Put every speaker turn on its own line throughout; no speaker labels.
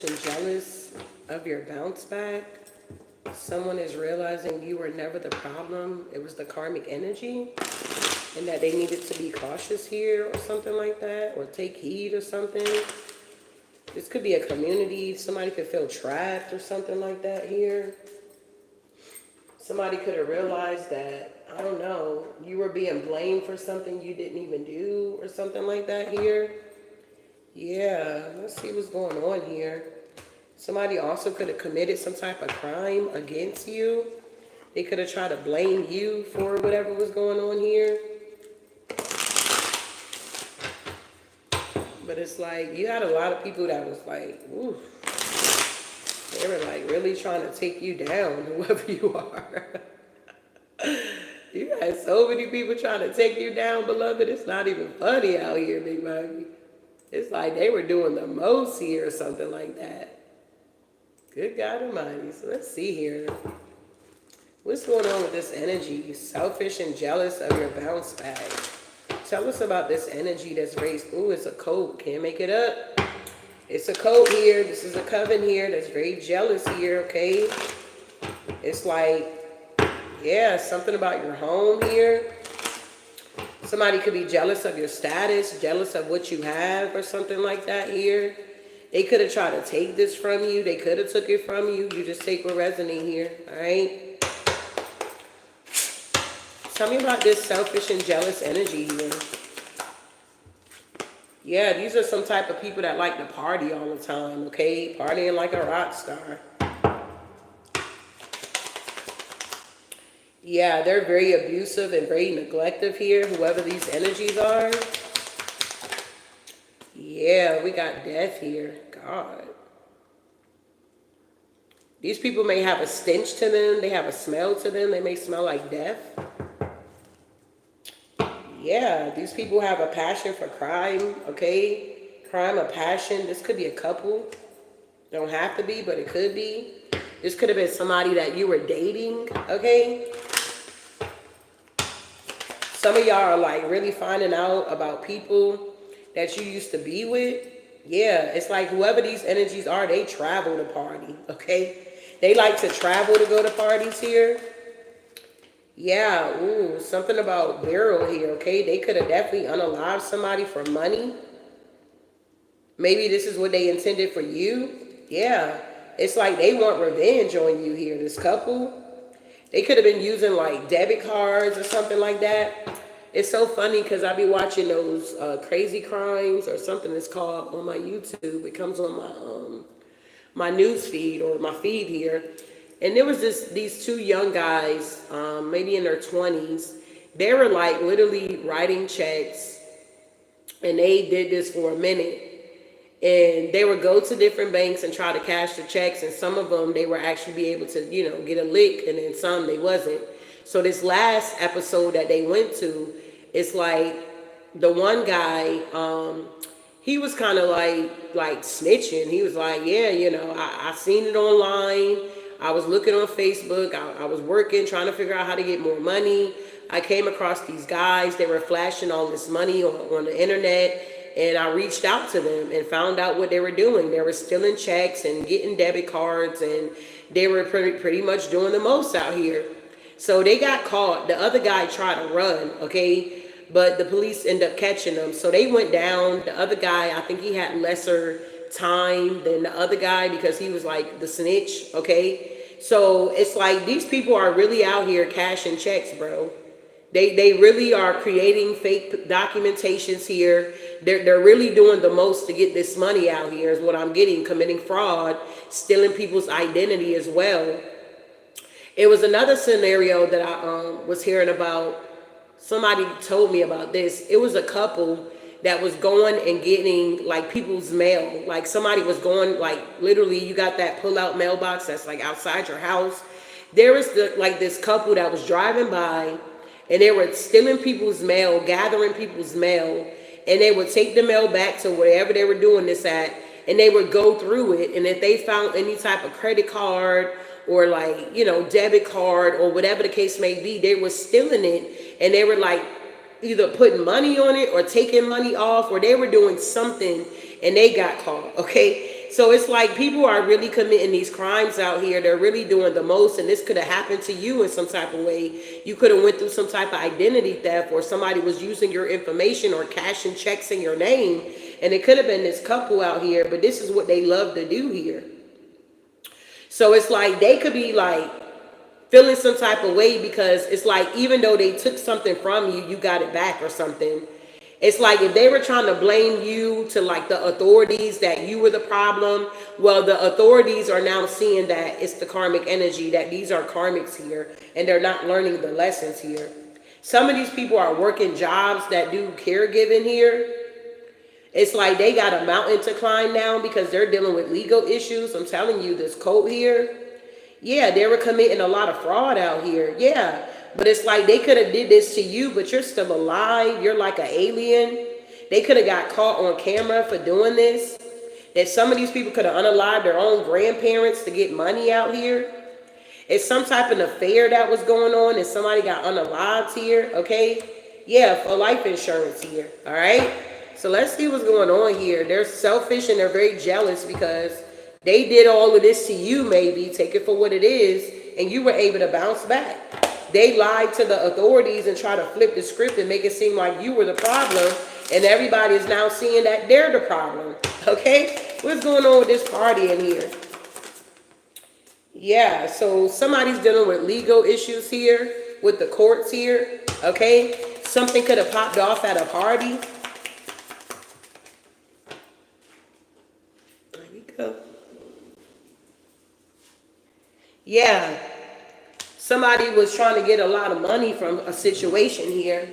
and jealous of your bounce back. Someone is realizing you were never the problem. It was the karmic energy, and that they needed to be cautious here or something like that, or take heed or something. This could be a community. Somebody could feel trapped or something like that here. Somebody could have realized that, I don't know, you were being blamed for something you didn't even do or something like that here. Yeah, let's see what's going on here. Somebody also could have committed some type of crime against you. They could have tried to blame you for whatever was going on here. But it's like, you had a lot of people that was like, ooh, they were like really trying to take you down, whoever you are. You had so many people trying to take you down, beloved. It's not even funny out here, big baby. It's like they were doing the most here or something like that. Good God Almighty. So let's see here. What's going on with this energy? Selfish and jealous of your bounce back. Tell us about this energy that's raised. Ooh, it's a coat. Can't make it up. It's a coat here. This is a coven here that's very jealous here, okay? It's like, yeah, something about your home here. Somebody could be jealous of your status, jealous of what you have or something like that here. They could have tried to take this from you. They could have took it from you. You just take what resonates here, all right? Tell me about this selfish and jealous energy here. Yeah, these are some type of people that like to party all the time, okay? Partying like a rock star. Yeah, they're very abusive and very neglective here, whoever these energies are. Yeah, we got death here. God. These people may have a stench to them. They have a smell to them. They may smell like death. Yeah, these people have a passion for crime, okay? Crime, a passion. This could be a couple. Don't have to be, but it could be. This could have been somebody that you were dating, okay? Some of y'all are like really finding out about people that you used to be with. Yeah, it's like whoever these energies are, they travel to party, okay? They like to travel to go to parties here. Yeah, ooh, something about burial here, okay? They could have definitely unalived somebody for money. Maybe this is what they intended for you. Yeah, it's like they want revenge on you here, this couple. They could have been using like debit cards or something like that. It's so funny because I be watching those crazy crimes or something that's called on my YouTube. It comes on my news feed or my feed here. And there was these two young guys, maybe in their 20s. They were like literally writing checks, and they did this for a minute. And they would go to different banks and try to cash the checks, and some of them they were actually be able to, you know, get a lick, and then some they wasn't. So this last episode that they went to, it's like the one guy, he was kind of like snitching. He was like, yeah, you know, I seen it online. I was looking on Facebook. I was working, trying to figure out how to get more money. I came across these guys. They were flashing all this money on the internet. And I reached out to them and found out what they were doing. They were stealing checks and getting debit cards, and they were pretty much doing the most out here. So they got caught. The other guy tried to run, okay? But the police ended up catching them. So they went down. The other guy, I think he had lesser time than the other guy because he was like the snitch, okay? So it's like these people are really out here cashing checks, bro. They really are creating fake documentations here. They're really doing the most to get this money out here is what I'm getting, committing fraud, stealing people's identity as well. It was another scenario that I was hearing about. Somebody told me about this. It was a couple that was going and getting like people's mail. Like somebody was going, like literally you got that pull-out mailbox that's like outside your house. There was this couple that was driving by, and they were stealing people's mail, gathering people's mail, and they would take the mail back to wherever they were doing this at, and they would go through it, and if they found any type of credit card or like, you know, debit card or whatever the case may be, they were stealing it, and they were like either putting money on it or taking money off, or they were doing something, and they got caught, okay? So it's like people are really committing these crimes out here. They're really doing the most, and this could have happened to you in some type of way. You could have went through some type of identity theft, or somebody was using your information or cashing checks in your name, and it could have been this couple out here, but this is what they love to do here. So it's like they could be like feeling some type of way because it's like even though they took something from you, you got it back or something. It's like if they were trying to blame you to like the authorities that you were the problem, well, the authorities are now seeing that it's the karmic energy, that these are karmics here, and they're not learning the lessons here. Some of these people are working jobs that do caregiving here. It's like they got a mountain to climb now because they're dealing with legal issues. I'm telling you, this coat here, yeah, they were committing a lot of fraud out here. Yeah. But it's like they could have did this to you, but you're still alive. You're like an alien. They could have got caught on camera for doing this. That some of these people could have unalived their own grandparents to get money out here. It's some type of affair that was going on and somebody got unalived here, okay? Yeah, for life insurance here, all right? So let's see what's going on here. They're selfish and they're very jealous because they did all of this to you maybe. Take it for what it is, and you were able to bounce back. They lied to the authorities and try to flip the script and make it seem like you were the problem. And everybody is now seeing that they're the problem. Okay? What's going on with this party in here? Yeah, so somebody's dealing with legal issues here with the courts here. Okay? Something could have popped off at a party. There we go. Yeah. Somebody was trying to get a lot of money from a situation here.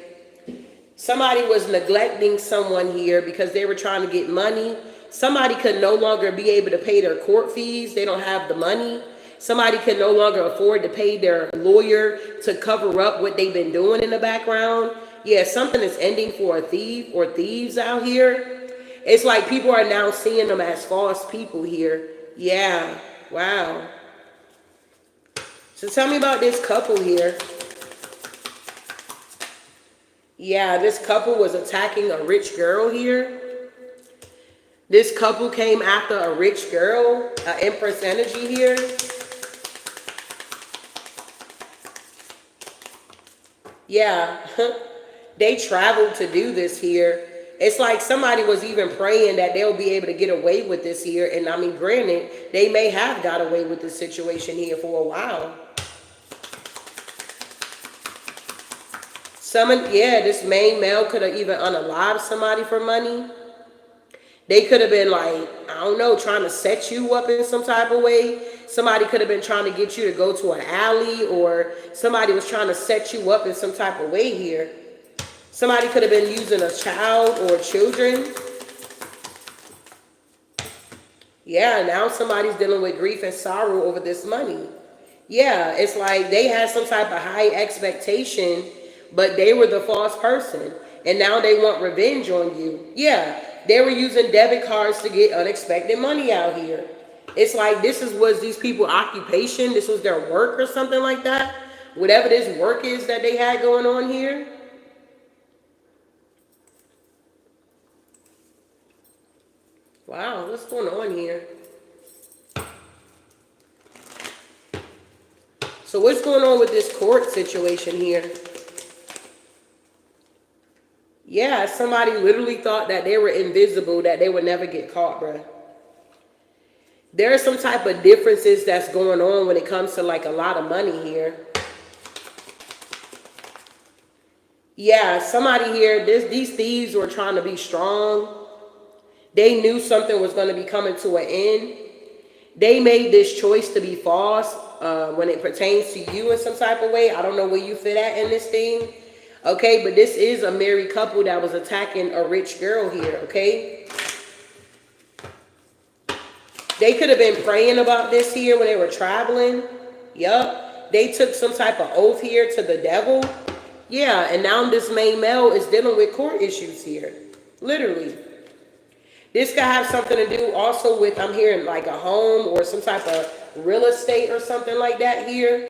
Somebody was neglecting someone here because they were trying to get money. Somebody could no longer be able to pay their court fees. They don't have the money. Somebody could no longer afford to pay their lawyer to cover up what they've been doing in the background. Yeah, something is ending for a thief or thieves out here. It's like people are now seeing them as false people here. Yeah, wow. So tell me about this couple here. Yeah, this couple was attacking a rich girl here. This couple came after a rich girl, Empress energy here. Yeah, they traveled to do this here. It's like somebody was even praying that they'll be able to get away with this here. And I mean, granted, they may have got away with this situation here for a while. This main male could have even unalived somebody for money. They could have been like, I don't know, trying to set you up in some type of way. Somebody could have been trying to get you to go to an alley, or somebody was trying to set you up in some type of way here. Somebody could have been using a child or children. Yeah, now somebody's dealing with grief and sorrow over this money. Yeah, it's like they had some type of high expectation, but they were the false person. And now they want revenge on you. Yeah, they were using debit cards to get unexpected money out here. It's like was these people's occupation. This was their work or something like that. Whatever this work is that they had going on here. Wow, what's going on here? So what's going on with this court situation here? Yeah, somebody literally thought that they were invisible, that they would never get caught, bruh. There are some type of differences that's going on when it comes to like a lot of money here. Yeah, somebody here, these thieves were trying to be strong. They knew something was going to be coming to an end. They made this choice to be false when it pertains to you in some type of way. I don't know where you fit at in this thing. Okay, but this is a married couple that was attacking a rich girl here, okay? They could have been praying about this here when they were traveling. Yup. They took some type of oath here to the devil. Yeah, and now this main male is dealing with court issues here. Literally. This could have something to do also with, I'm hearing like a home or some type of real estate or something like that here.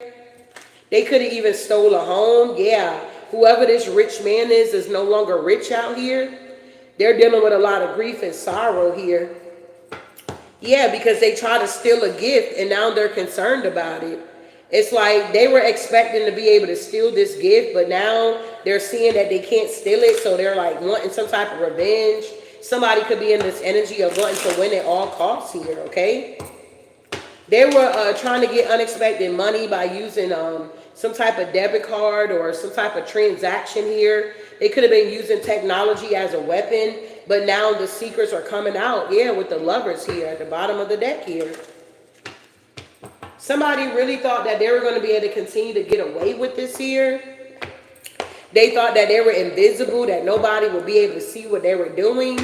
They could have even stole a home. Yeah. Whoever this rich man is no longer rich out here. They're dealing with a lot of grief and sorrow here. Yeah, because they try to steal a gift and now they're concerned about it. It's like they were expecting to be able to steal this gift, but now they're seeing that they can't steal it, so they're like wanting some type of revenge. Somebody could be in this energy of wanting to win at all costs here, okay? They were trying to get unexpected money by using some type of debit card or some type of transaction here. They could have been using technology as a weapon, but now the secrets are coming out. Yeah, with the lovers here at the bottom of the deck here. Somebody really thought that they were going to be able to continue to get away with this here. They thought that they were invisible, that nobody would be able to see what they were doing.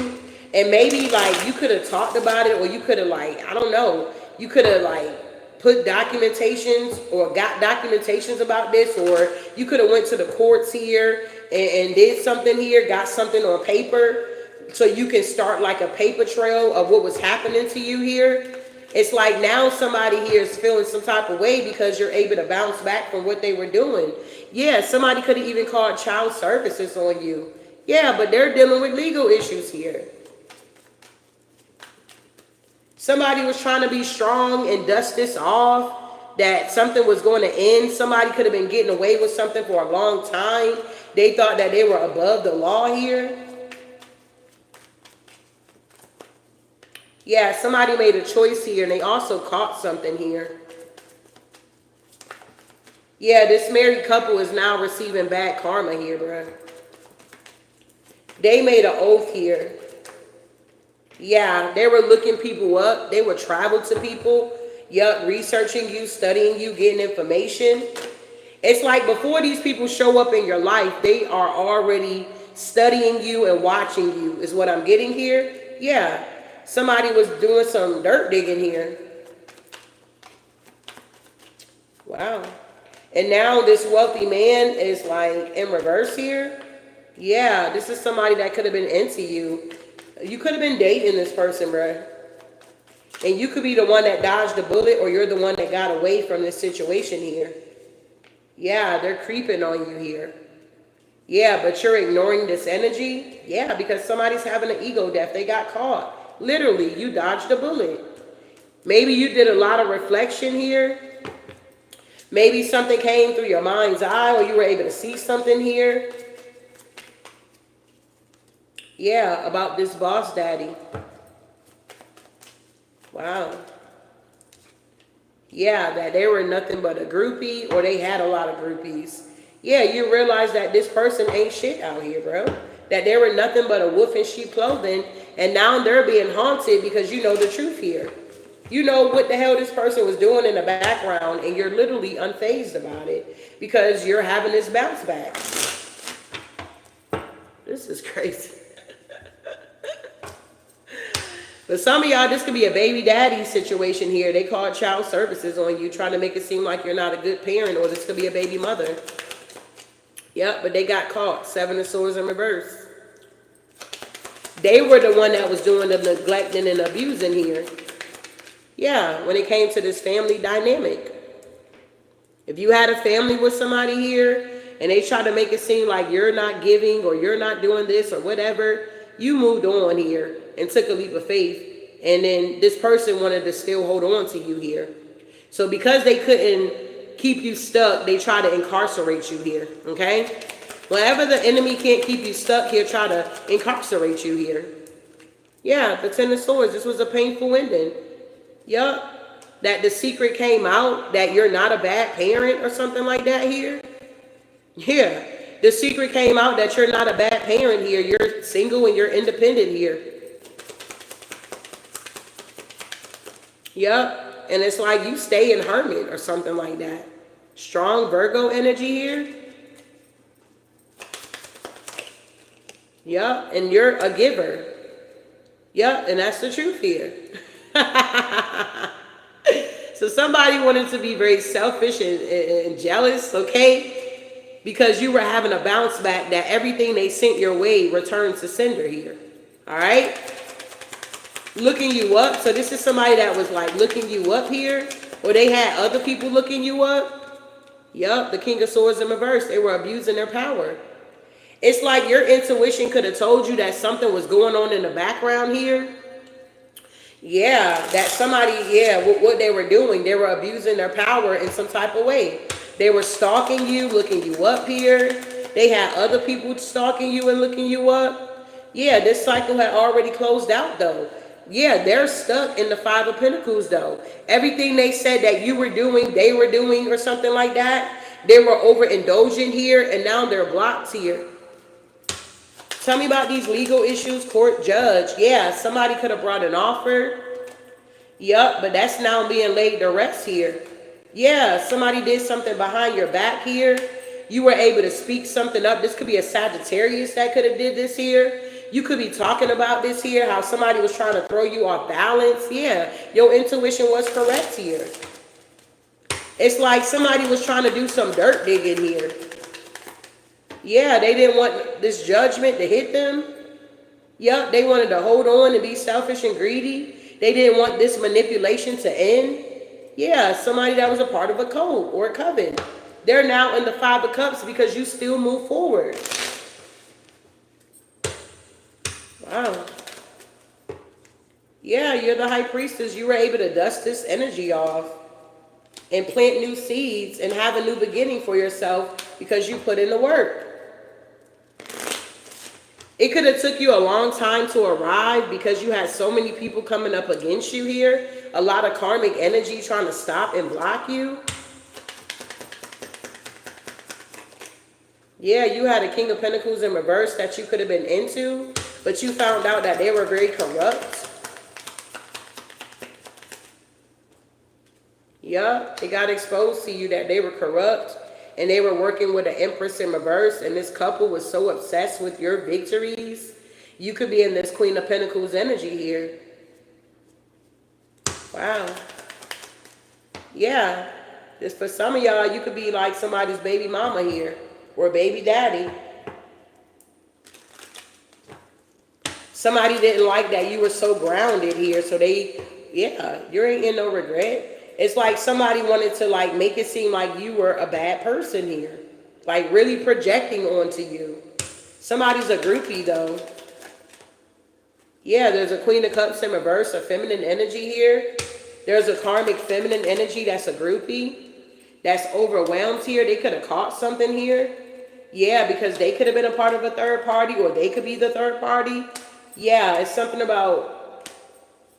And maybe like you could have talked about it, or you could have like, I don't know, you could have like put documentations or got documentations about this, or you could have went to the courts here and did something here, got something on paper so you can start like a paper trail of what was happening to you here. It's like now somebody here is feeling some type of way because you're able to bounce back from what they were doing. Yeah, somebody could have even called child services on you. Yeah, but they're dealing with legal issues here. Somebody was trying to be strong and dust this off, that something was going to end. Somebody could have been getting away with something for a long time. They thought that they were above the law here. Yeah, somebody made a choice here and they also caught something here. Yeah, this married couple is now receiving bad karma here, bro. They made an oath here. Yeah, they were looking people up. They would travel to people. Yup, researching you, studying you, getting information. It's like before these people show up in your life, they are already studying you and watching you, is what I'm getting here. Yeah, somebody was doing some dirt digging here. Wow. And now this wealthy man is like in reverse here. Yeah, this is somebody that could have been into you. You could have been dating this person, bruh. And you could be the one that dodged the bullet, or you're the one that got away from this situation here. Yeah, they're creeping on you here. Yeah, but you're ignoring this energy. Yeah, because somebody's having an ego death. They got caught. Literally, you dodged a bullet. Maybe you did a lot of reflection here. Maybe something came through your mind's eye, or you were able to see something here. Yeah, about this boss daddy. Wow. Yeah, that they were nothing but a groupie, or they had a lot of groupies. Yeah, you realize that this person ain't shit out here, bro. That they were nothing but a wolf in sheep clothing, and now they're being haunted because you know the truth here. You know what the hell this person was doing in the background, and you're literally unfazed about it because you're having this bounce back. This is crazy. But some of y'all, this could be a baby daddy situation here. They called child services on you, trying to make it seem like you're not a good parent, or this could be a baby mother. Yep, but they got caught. 7 of Swords in reverse. They were the one that was doing the neglecting and abusing here. Yeah, when it came to this family dynamic. If you had a family with somebody here, and they try to make it seem like you're not giving, or you're not doing this, or whatever, you moved on here and took a leap of faith, and then this person wanted to still hold on to you here. So because they couldn't keep you stuck, they try to incarcerate you here, okay? Whenever the enemy can't keep you stuck here, try to incarcerate you here. Yeah, the 10 of Swords, this was a painful ending. Yup, that the secret came out, that you're not a bad parent or something like that here. Yeah, the secret came out that you're not a bad parent here. You're single and you're independent here. Yep, and it's like you stay in hermit or something like that. Strong Virgo energy here. Yep, and you're a giver. Yep, and that's the truth here. So somebody wanted to be very selfish and jealous, okay? Because you were having a bounce back, that everything they sent your way returned to sender here. All right? Looking you up. So this is somebody that was like looking you up here, or they had other people looking you up. Yup, the King of Swords in reverse. They were abusing their power. It's like your intuition could have told you that something was going on in the background here. Yeah, that somebody, yeah, what they were doing, they were abusing their power in some type of way. They were stalking you, looking you up here. They had other people stalking you and looking you up. Yeah, this cycle had already closed out though. Yeah, they're stuck in the Five of Pentacles though. Everything they said that you were doing, they were doing, or something like that, they were overindulgent here, and now they're blocked here. Tell me about these legal issues, court judge. Yeah, somebody could have brought an offer. Yup, but that's now being laid to rest here. Yeah, somebody did something behind your back here. You were able to speak something up. This could be a Sagittarius that could have did this here. You could be talking about this here, how somebody was trying to throw you off balance. Yeah, your intuition was correct here. It's like somebody was trying to do some dirt digging here. Yeah, they didn't want this judgment to hit them. Yep, they wanted to hold on and be selfish and greedy. They didn't want this manipulation to end. Yeah, somebody that was a part of a code or a coven. They're now in the Five of Cups because you still move forward. Wow. Yeah, you're the High Priestess. You were able to dust this energy off and plant new seeds and have a new beginning for yourself because you put in the work. It could have took you a long time to arrive because you had so many people coming up against you here. A lot of karmic energy trying to stop and block you. Yeah, you had a King of Pentacles in reverse that you could have been into, but you found out that they were very corrupt. Yup, it got exposed to you that they were corrupt. And they were working with an Empress in reverse, and this couple was so obsessed with your victories. You could be in this Queen of Pentacles energy here. Wow. Yeah. Just for some of y'all, you could be like somebody's baby mama here, or baby daddy. Somebody didn't like that you were so grounded here, so they, yeah, you ain't in no regret. It's like somebody wanted to like make it seem like you were a bad person here. Like really projecting onto you. Somebody's a groupie though. Yeah, there's a Queen of Cups in reverse, a feminine energy here. There's a karmic feminine energy that's a groupie. That's overwhelmed here. They could have caught something here. Yeah, because they could have been a part of a third party, or they could be the third party. Yeah, it's something about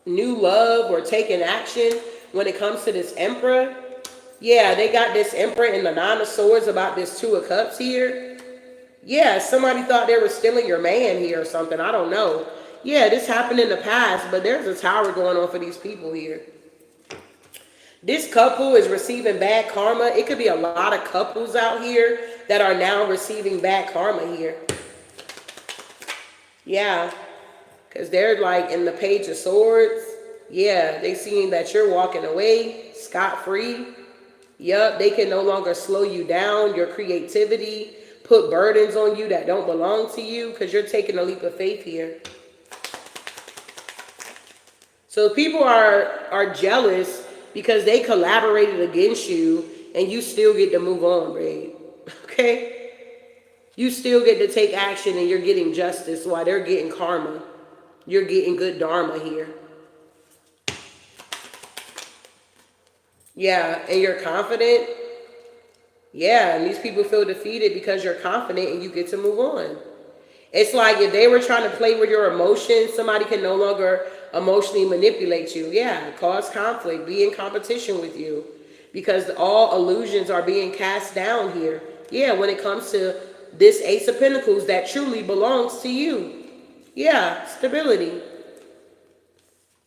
new love or taking action. When it comes to this Emperor, yeah, they got this Emperor in the Nine of Swords about this Two of Cups here. Yeah, somebody thought they were stealing your man here or something. I don't know. Yeah, this happened in the past, but there's a tower going on for these people here. This couple is receiving bad karma. It could be a lot of couples out here that are now receiving bad karma here. Yeah, because they're like in the Page of Swords. Yeah, they seeing that you're walking away scot-free. Yup, they can no longer slow you down, your creativity, put burdens on you that don't belong to you because you're taking a leap of faith here. So people are jealous because they collaborated against you and you still get to move on, babe. Okay? You still get to take action and you're getting justice while they're getting karma. You're getting good dharma here. Yeah, and you're confident. Yeah, and these people feel defeated because you're confident and you get to move on. It's like if they were trying to play with your emotions, somebody can no longer emotionally manipulate you. Yeah, cause conflict, be in competition with you. Because all illusions are being cast down here. Yeah, when it comes to this Ace of Pentacles that truly belongs to you. Yeah, stability.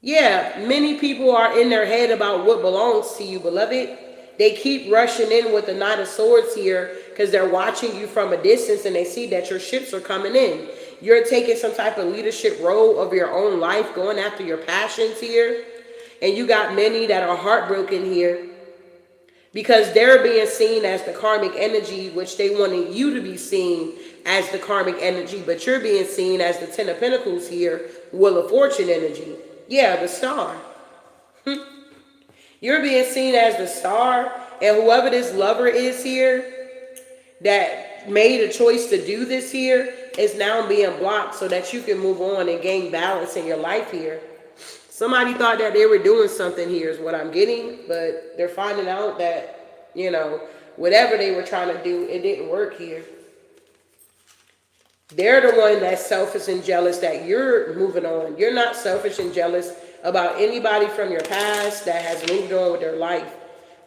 Yeah, many people are in their head about what belongs to you, beloved. They keep rushing in with the Knight of Swords here because they're watching you from a distance and they see that your ships are coming in. You're taking some type of leadership role of your own life, going after your passions here. And you got many that are heartbroken here because they're being seen as the karmic energy, which they wanted you to be seen as the karmic energy, but you're being seen as the Ten of Pentacles here, Wheel of Fortune energy. Yeah, the star. You're being seen as the star, and whoever this lover is here that made a choice to do this here is now being blocked so that you can move on and gain balance in your life here. Somebody thought that they were doing something here is what I'm getting, but they're finding out that, you know, whatever they were trying to do, it didn't work here. They're the one that's selfish and jealous that you're moving on. You're not selfish and jealous about anybody from your past that has moved on with their life.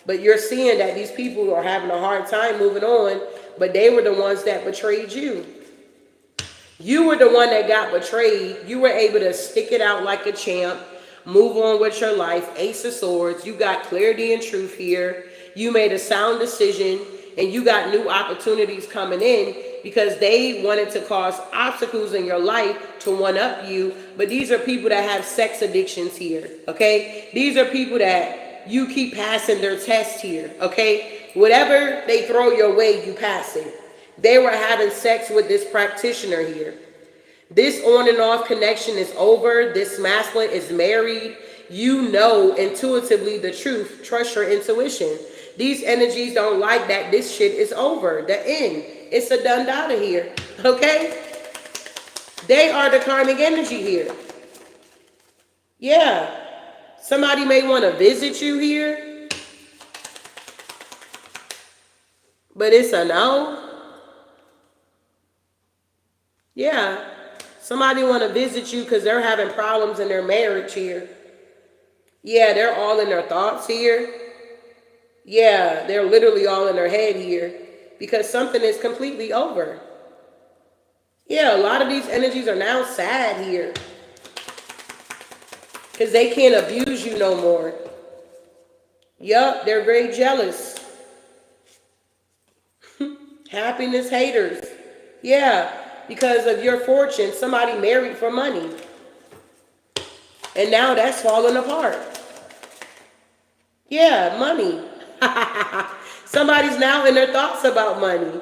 But you're seeing that these people are having a hard time moving on, but they were the ones that betrayed you. You were the one that got betrayed. You were able to stick it out like a champ, move on with your life. Ace of Swords. You got clarity and truth here. You made a sound decision, and you got new opportunities coming in because they wanted to cause obstacles in your life to one-up you. But these are people that have sex addictions here, okay? These are people that you keep passing their test here, okay? Whatever they throw your way, you pass it. They were having sex with this practitioner here. This on and off connection is over. This masculine is married. You know intuitively the truth. Trust your intuition. These energies don't like that this shit is over. The end. It's a done data here. Okay? They are the karmic energy here. Yeah. Somebody may want to visit you here. But it's a no. Yeah. Somebody want to visit you because they're having problems in their marriage here. Yeah, they're all in their thoughts here. Yeah, they're literally all in their head here because something is completely over. Yeah, a lot of these energies are now sad here because they can't abuse you no more. Yup, they're very jealous. Happiness haters. Yeah, because of your fortune, somebody married for money. And now that's falling apart. Yeah, money. Somebody's now in their thoughts about money.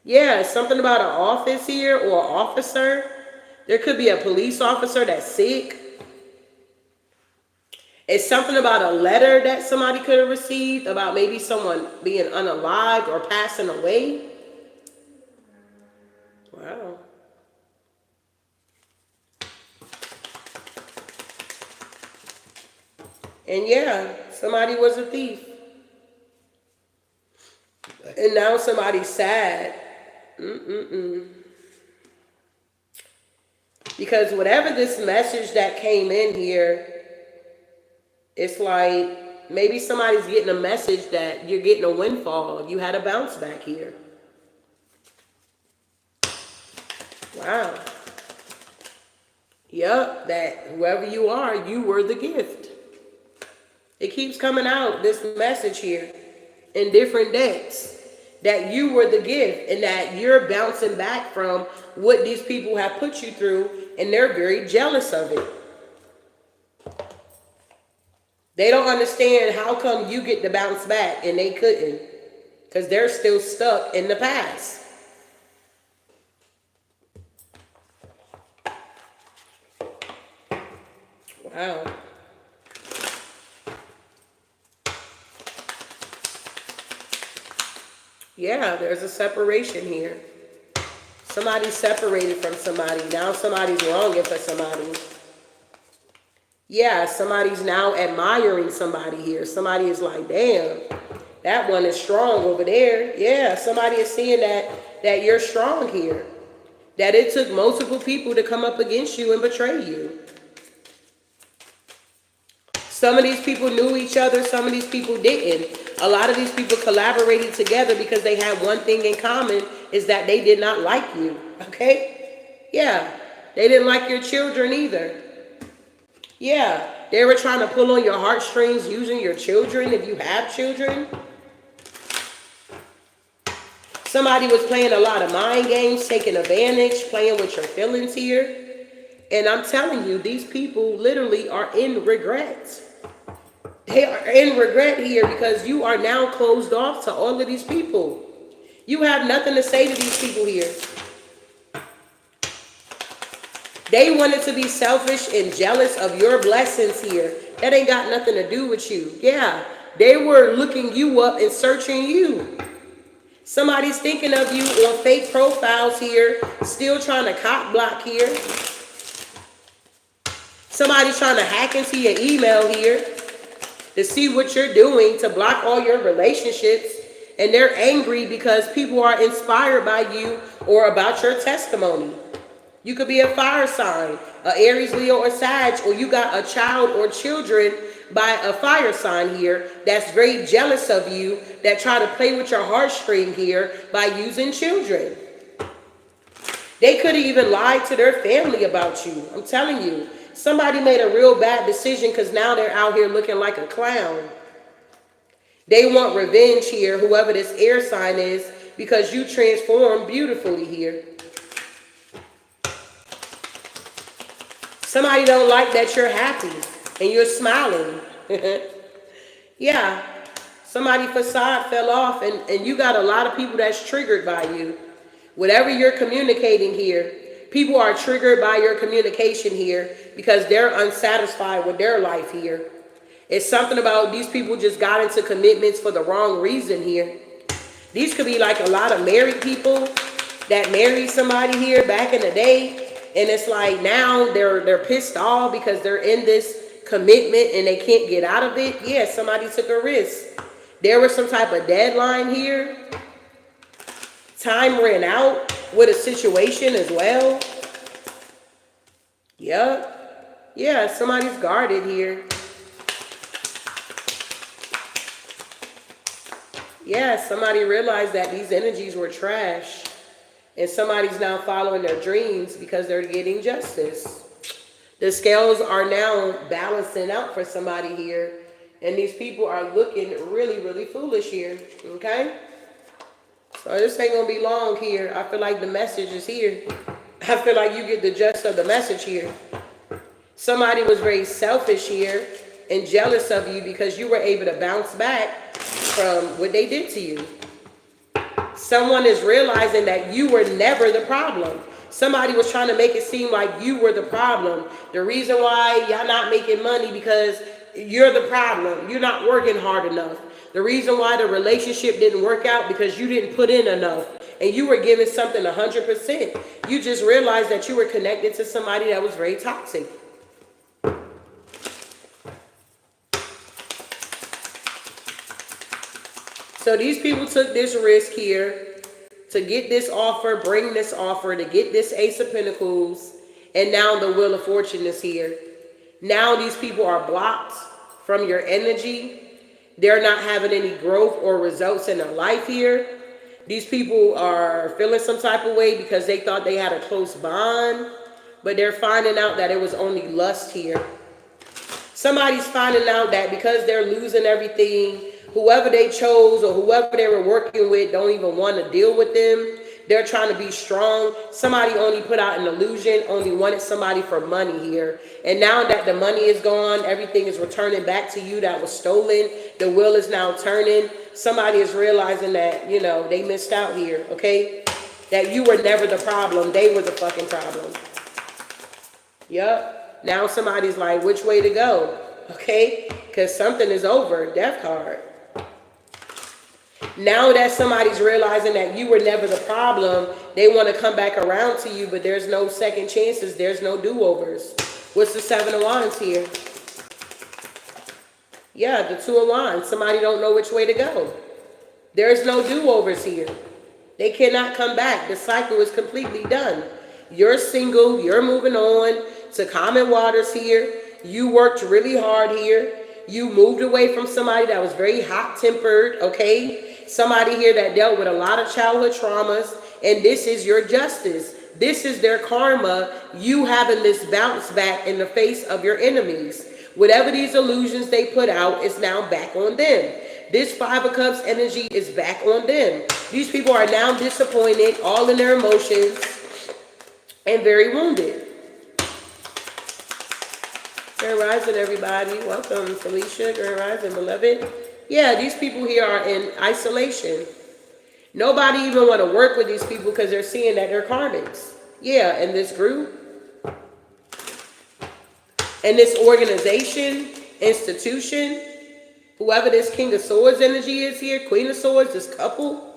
Yeah, something about an office here or an officer. There could be a police officer that's sick. It's something about a letter that somebody could have received about maybe someone being unalived or passing away. Wow. And yeah, somebody was a thief. And now somebody's sad. Because whatever this message that came in here, it's like maybe somebody's getting a message that you're getting a windfall. You had a bounce back here. Wow. Yep, that whoever you are, you were the gift. It keeps coming out, this message here, in different decks, that you were the gift and that you're bouncing back from what these people have put you through, and they're very jealous of it. They don't understand how come you get to bounce back and they couldn't, because they're still stuck in the past. Wow. Yeah, there's a separation here. Somebody's separated from somebody. Now somebody's longing for somebody. Yeah, somebody's now admiring somebody here. Somebody is like, damn, that one is strong over there. Yeah, somebody is seeing that you're strong here. That it took multiple people to come up against you and betray you. Some of these people knew each other. Some of these people didn't. A lot of these people collaborated together because they had one thing in common, is that they did not like you. Okay? Yeah. They didn't like your children either. Yeah. They were trying to pull on your heartstrings using your children if you have children. Somebody was playing a lot of mind games, taking advantage, playing with your feelings here. And I'm telling you, these people literally are in regret. They are in regret here because you are now closed off to all of these people. You have nothing to say to these people here. They wanted to be selfish and jealous of your blessings here. That ain't got nothing to do with you. Yeah, they were looking you up and searching you. Somebody's thinking of you on fake profiles here, still trying to cop block here. Somebody's trying to hack into your email here to see what you're doing to block all your relationships. And they're angry because people are inspired by you or about your testimony. You could be a fire sign, a Aries, Leo, or Sag, or you got a child or children by a fire sign here that's very jealous of you, that try to play with your heartstring here by using children. They could have even lied to their family about you. I'm telling you, somebody made a real bad decision because now they're out here looking like a clown. They want revenge here, whoever this air sign is, because you transform beautifully here. Somebody don't like that you're happy and you're smiling. Yeah, somebody facade fell off and you got a lot of people that's triggered by you. Whatever you're communicating here, people are triggered by your communication here because they're unsatisfied with their life here. It's something about these people just got into commitments for the wrong reason here. These could be like a lot of married people that married somebody here back in the day. And it's like now they're pissed off because they're in this commitment and they can't get out of it. Yeah, somebody took a risk. There was some type of deadline here. Time ran out with a situation as well. Yep. Yeah, somebody's guarded here. Yeah, somebody realized that these energies were trash. And somebody's now following their dreams because they're getting justice. The scales are now balancing out for somebody here. And these people are looking really, really foolish here. Okay? So this ain't going to be long here. I feel like the message is here. I feel like you get the gist of the message here. Somebody was very selfish here and jealous of you because you were able to bounce back from what they did to you. Someone is realizing that you were never the problem. Somebody was trying to make it seem like you were the problem. The reason why y'all not making money because you're the problem. You're not working hard enough. The reason why the relationship didn't work out because you didn't put in enough. And you were giving something 100%. You just realized that you were connected to somebody that was very toxic. So these people took this risk here to get this offer, bring this offer, to get this Ace of Pentacles, and now the Wheel of Fortune is here. Now these people are blocked from your energy. They're not having any growth or results in their life here. These people are feeling some type of way because they thought they had a close bond, but they're finding out that it was only lust here. Somebody's finding out that because they're losing everything, whoever they chose or whoever they were working with don't even want to deal with them. They're trying to be strong. Somebody only put out an illusion, only wanted somebody for money here. And now that the money is gone, everything is returning back to you that was stolen. The wheel is now turning. Somebody is realizing that, you know, they missed out here, okay? That you were never the problem. They were the fucking problem. Yep. Now somebody's like, which way to go? Okay? Because something is over. Death card. Now that somebody's realizing that you were never the problem, they want to come back around to you, but there's no second chances. There's no do-overs. What's the Seven of Wands here? Yeah, the Two of Wands. Somebody don't know which way to go. There's no do-overs here. They cannot come back. The cycle is completely done. You're single. You're moving on to common waters here. You worked really hard here. You moved away from somebody that was very hot-tempered, okay? Somebody here that dealt with a lot of childhood traumas, and this is your justice. This is their karma. You having this bounce back in the face of your enemies. Whatever these illusions they put out is now back on them. This Five of Cups energy is back on them. These people are now disappointed, all in their emotions, and very wounded. Grand Rising, everybody. Welcome, Felicia. Grand Rising, beloved. Yeah, these people here are in isolation. Nobody even want to work with these people because they're seeing that they're karmics. Yeah, in this group. And this organization, institution, whoever this King of Swords energy is here, Queen of Swords, this couple,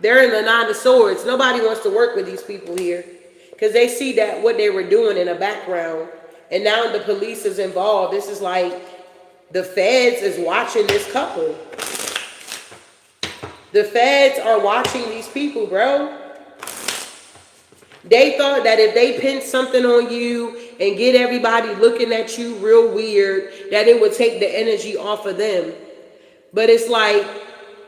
They're in the Nine of Swords. Nobody wants to work with these people here because they see that what they were doing in the background. And now the police is involved. This is like the feds is watching this couple. The feds are watching these people, bro. They thought that if they pinned something on you and get everybody looking at you real weird, that it would take the energy off of them. But it's like,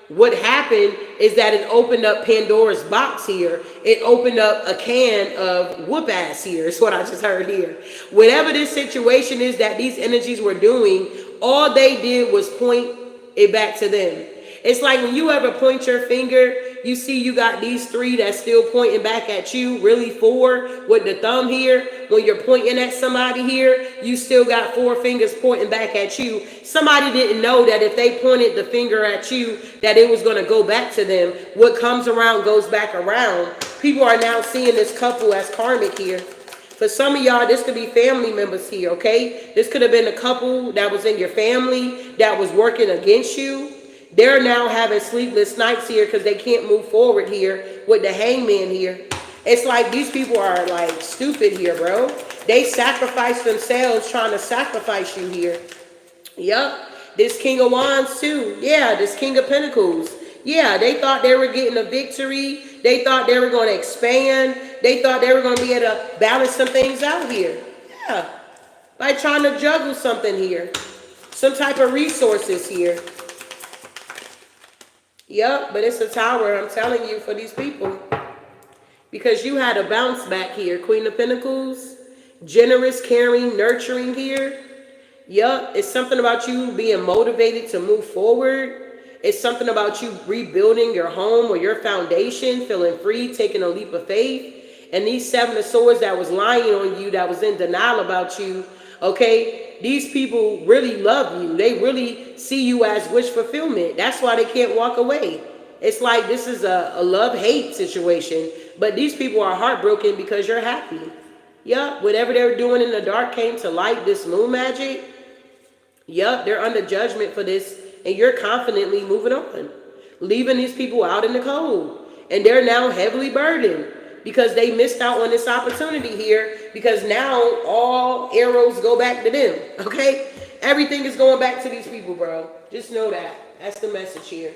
what happened is that it opened up Pandora's box here. It opened up a can of whoop ass here, is what I just heard here. Whatever this situation is that these energies were doing, all they did was point it back to them. It's like when you ever point your finger, you see you got these three that's still pointing back at you, really four with the thumb here. When you're pointing at somebody here, you still got four fingers pointing back at you. Somebody didn't know that if they pointed the finger at you, that it was going to go back to them. What comes around goes back around. People are now seeing this couple as karmic here. For some of y'all, this could be family members here, okay? This could have been a couple that was in your family that was working against you. They're now having sleepless nights here because they can't move forward here with the hangman here. It's like these people are like stupid here, bro. They sacrifice themselves trying to sacrifice you here. Yup. This King of Wands too. Yeah, this King of Pentacles. Yeah, they thought they were getting a victory. They thought they were going to expand. They thought they were going to be able to balance some things out here. Yeah. Like trying to juggle something here. Some type of resources here. Yep, but it's a tower, I'm telling you, for these people. Because you had a bounce back here. Queen of Pentacles. Generous, caring, nurturing here. Yep, it's something about you being motivated to move forward. It's something about you rebuilding your home or your foundation, feeling free, taking a leap of faith. And these Seven of Swords that was lying on you, that was in denial about you, okay? These people really love you. They really see you as wish fulfillment. That's why they can't walk away. It's like this is a love-hate situation. But these people are heartbroken because you're happy. Yup, whatever they were doing in the dark came to light, this moon magic. Yup, they're under judgment for this. And you're confidently moving on. Leaving these people out in the cold. And they're now heavily burdened. Because they missed out on this opportunity here. Because now all arrows go back to them. Okay? Everything is going back to these people, bro. Just know that. That's the message here.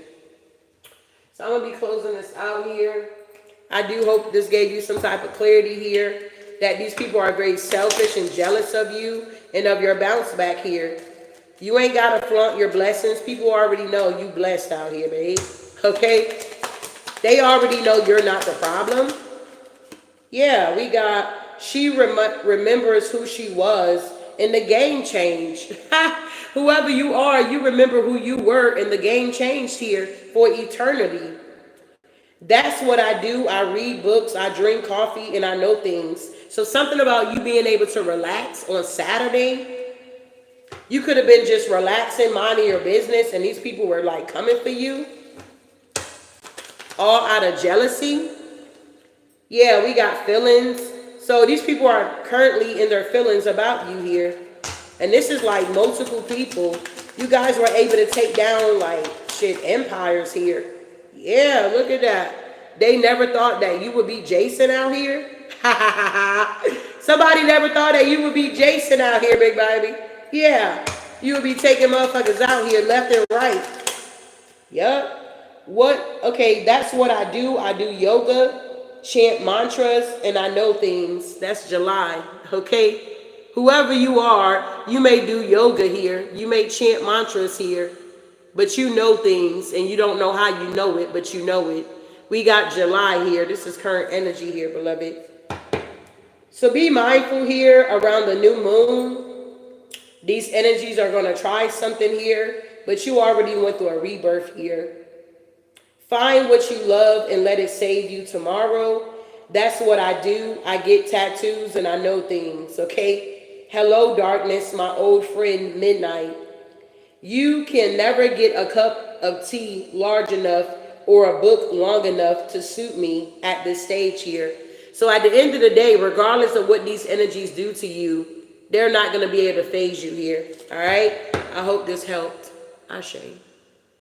So I'm going to be closing this out here. I do hope this gave you some type of clarity here. That these people are very selfish and jealous of you. And of your bounce back here. You ain't got to flaunt your blessings. People already know you blessed out here, babe. Okay? They already know you're not the problem. Yeah, we got, she remembers who she was and the game changed. Whoever you are, you remember who you were and the game changed here for eternity. That's what I do. I read books, I drink coffee, and I know things. So something about you being able to relax on Saturday. You could have been just relaxing, minding your business, and these people were like coming for you. All out of jealousy. Yeah, we got feelings. So these people are currently in their feelings about you here. And this is like multiple people. You guys were able to take down like shit empires here. Yeah, look at that. They never thought that you would be Jason out here. Somebody never thought that you would be Jason out here, big baby. Yeah, you would be taking motherfuckers out here left and right. Yup. What? Okay, that's what I do. I do yoga. Chant mantras, and I know things. That's July, okay? Whoever you are, you may do yoga here. You may chant mantras here, but you know things, and you don't know how you know it, but you know it. We got July here. This is current energy here, beloved. So be mindful here around the new moon. These energies are going to try something here, but you already went through a rebirth here. Find what you love and let it save you tomorrow. That's what I do. I get tattoos and I know things, okay? Hello, darkness, my old friend, midnight. You can never get a cup of tea large enough or a book long enough to suit me at this stage here. So at the end of the day, regardless of what these energies do to you, they're not going to be able to phase you here, all right? I hope this helped. Ashe.